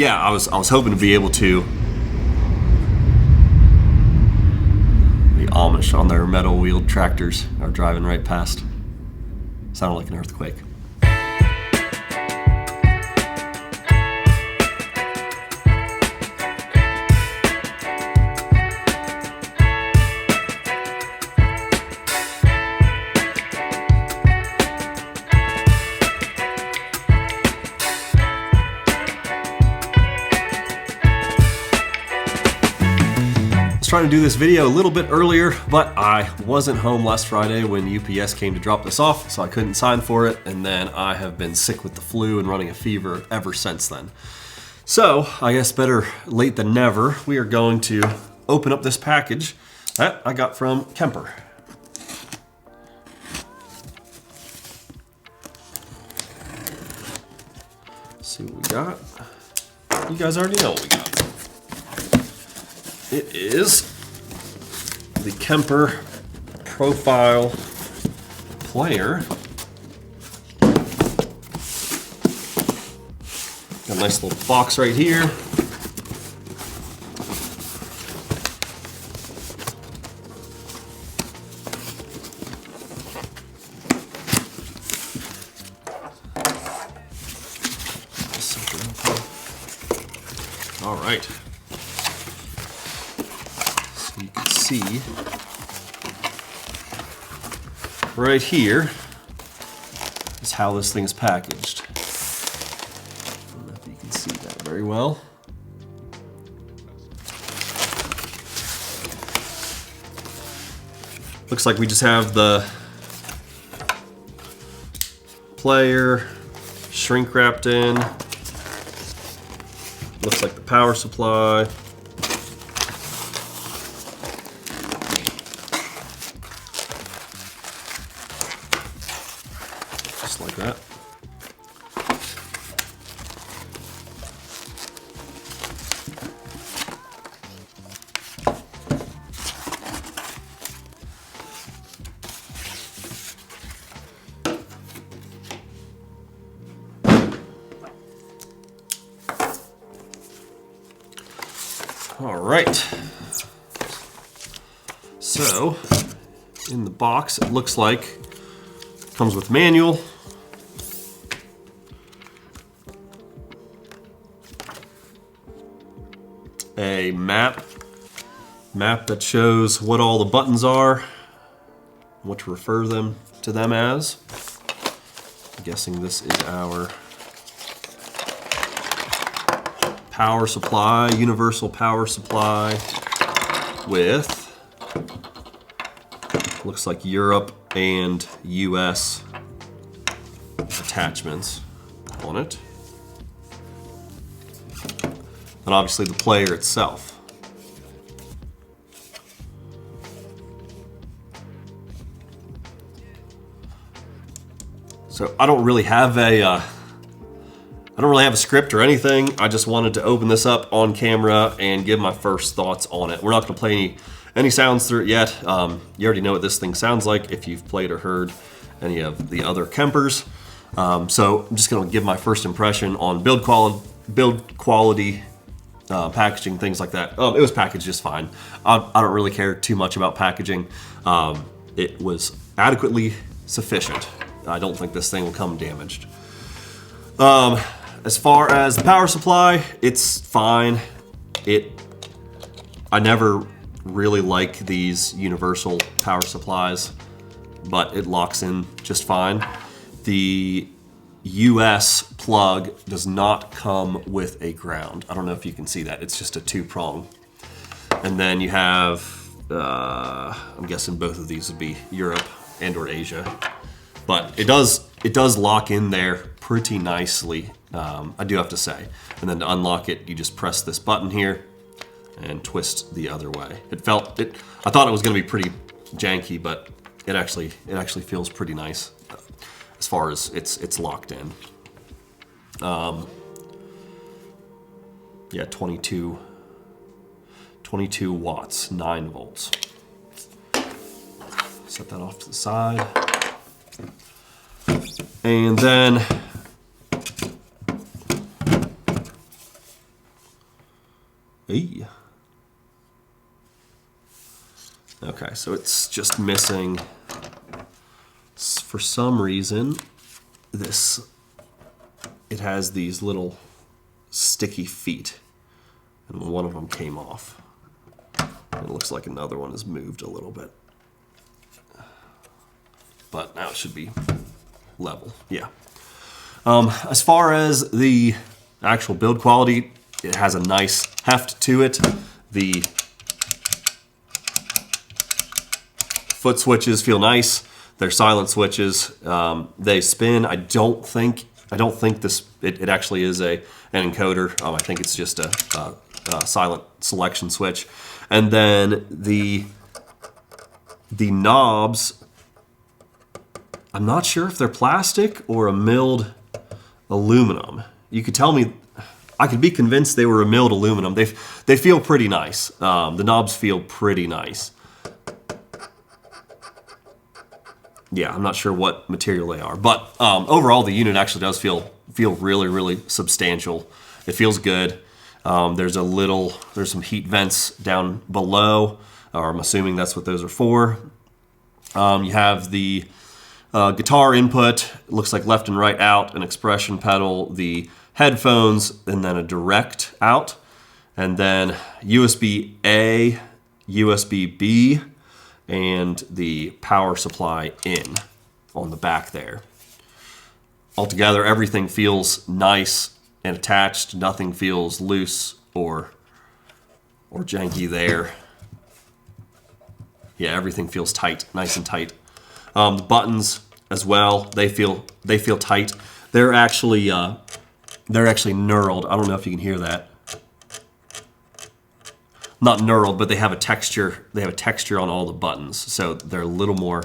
yeah, I was hoping to be able to. The Amish on their metal wheeled tractors are driving right past. Sounded like an earthquake. Trying to do this video a little bit earlier, but I wasn't home last Friday when UPS came to drop this off, so I couldn't sign for it, and then I have been sick with the flu and running a fever ever since then. So I guess better late than never, we are going to open up this package that I got from Kemper. Let's see what we got. You guys already know what we got. It is the Kemper Profile Player. Got a nice little box right here. All right. You can see right here is how this thing is packaged. I don't know if you can see that very well. Looks like we just have the player shrink wrapped in. Looks like the power supply. Just like that. All right. So, in the box, it looks like it comes with manual. A map that shows what all the buttons are, what to refer to them as. I'm guessing this is our power supply, universal power supply with, looks like Europe and US attachments on it. And obviously the player itself. So I don't really have a script or anything. I just wanted to open this up on camera and give my first thoughts on it. We're not going to play any sounds through it yet. You already know what this thing sounds like if you've played or heard any of the other Kempers. So I'm just going to give my first impression on build quality, packaging, things like that. It was packaged just fine. I don't really care too much about packaging. It was adequately sufficient. I don't think this thing will come damaged. As far as the power supply, it's fine. I never really like these universal power supplies, but it locks in just fine. The US plug does not come with a ground. I don't know if you can see that. It's just a 2-prong. And then you have, I'm guessing both of these would be Europe and or Asia. But it does lock in there pretty nicely, I do have to say. And then to unlock it, you just press this button here and twist the other way. I thought it was going to be pretty janky, but it actually feels pretty nice as far as it's locked in. Yeah, 22 watts, 9 volts. Set that off to the side. And then Hey. Okay, so it's just missing, for some reason, it has these little sticky feet, and one of them came off. It looks like another one has moved a little bit. But now it should be level, yeah. As far as the actual build quality, it has a nice heft to it. The foot switches feel nice. They're silent switches. They spin. I don't think this it actually is an encoder. I think it's just a silent selection switch. And then the knobs, I'm not sure if they're plastic or a milled aluminum. You could tell me, I could be convinced they were a milled aluminum. They feel pretty nice. The knobs feel pretty nice. Yeah, I'm not sure what material they are, but overall the unit actually does feel really, really substantial. It feels good. There's some heat vents down below, or I'm assuming that's what those are for. You have the guitar input, it looks like left and right out, an expression pedal, the headphones, and then a direct out, and then USB A, USB B, and the power supply in on the back there. Altogether, everything feels nice and attached. Nothing feels loose or janky there. Yeah, everything feels tight, nice and tight. The buttons as well, they feel tight. They're actually knurled. I don't know if you can hear that. Not knurled, but they have a texture. They have a texture on all the buttons, so they're a little more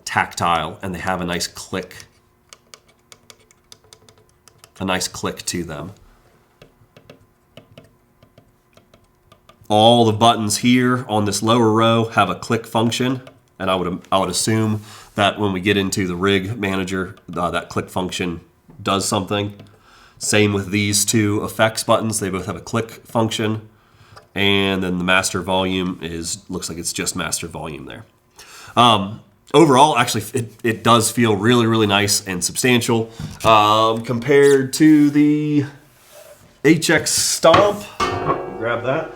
tactile, and they have a nice click. A nice click to them. All the buttons here on this lower row have a click function, and I would assume that when we get into the rig manager, that click function does something. Same with these two effects buttons; they both have a click function. And then the master volume looks like it's just master volume there. Overall, actually, it does feel really, really nice and substantial compared to the HX Stomp. Grab that.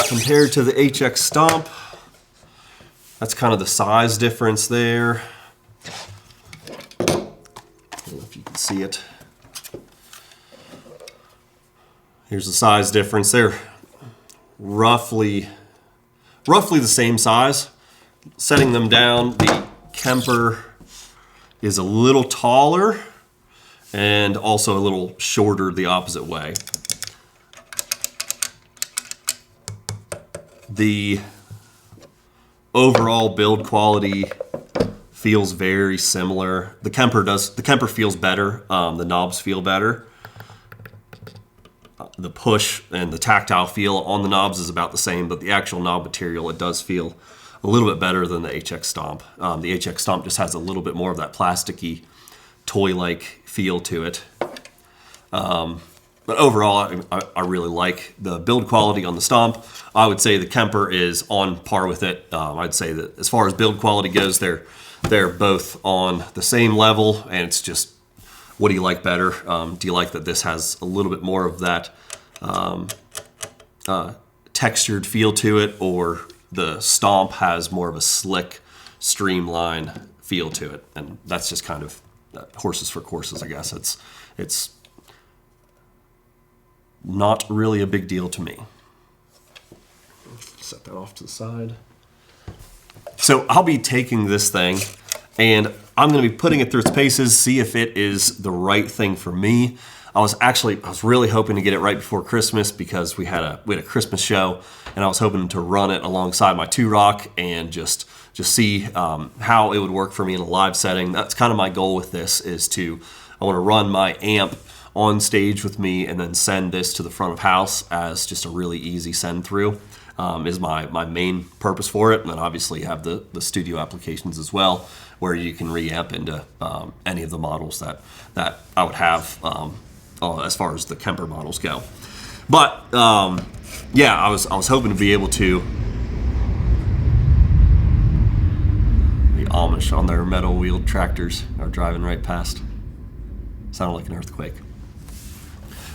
Compared to the HX Stomp, that's kind of the size difference there. I don't know if you can see it. Here's the size difference. They're roughly the same size. Setting them down, the Kemper is a little taller and also a little shorter the opposite way. The overall build quality feels very similar. The Kemper feels better. The knobs feel better. The push and the tactile feel on the knobs is about the same, but the actual knob material, it does feel a little bit better than the HX Stomp. The HX Stomp just has a little bit more of that plasticky, toy-like feel to it. But overall, I really like the build quality on the Stomp. I would say the Kemper is on par with it. I'd say that as far as build quality goes, they're both on the same level, and it's just, what do you like better? Do you like that this has a little bit more of that textured feel to it, or the Stomp has more of a slick, streamlined feel to it? And that's just kind of horses for courses, I guess. It's not really a big deal to me. Set that off to the side. So I'll be taking this thing and I'm going to be putting it through its paces, see if it is the right thing for me. I was really hoping to get it right before Christmas because we had a Christmas show, and I was hoping to run it alongside my 2-Rock and just see how it would work for me in a live setting. That's kind of my goal with this, I want to run my amp on stage with me and then send this to the front of house as just a really easy send through. is my main purpose for it. And then obviously you have the studio applications as well, where you can reamp into any of the models that I would have as far as the Kemper models go. But yeah, I was hoping to be able to. The Amish on their metal wheeled tractors are driving right past. Sounded like an earthquake.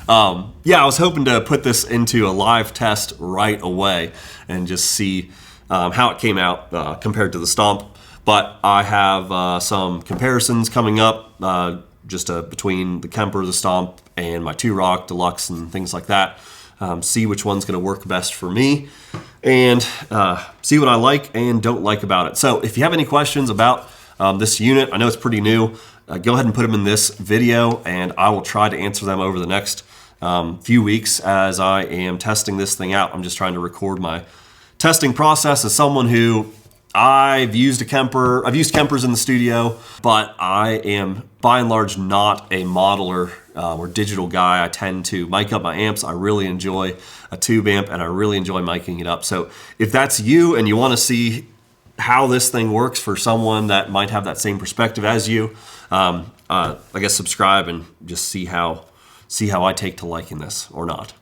Yeah, I was hoping to put this into a live test right away and just see how it came out compared to the Stomp. But I have some comparisons coming up just between the Kemper, the Stomp, and my 2-Rock Deluxe and things like that. See which one's going to work best for me and see what I like and don't like about it. So if you have any questions about this unit, I know it's pretty new, go ahead and put them in this video and I will try to answer them over the next few weeks as I am testing this thing out. I'm just trying to record my testing process as someone who I've used Kempers in the studio, but I am by and large not a modeler or digital guy. I tend to mic up my amps. I really enjoy a tube amp and I really enjoy miking it up. So if that's you and you want to see how this thing works for someone that might have that same perspective as you, I guess subscribe and just see how I take to liking this or not.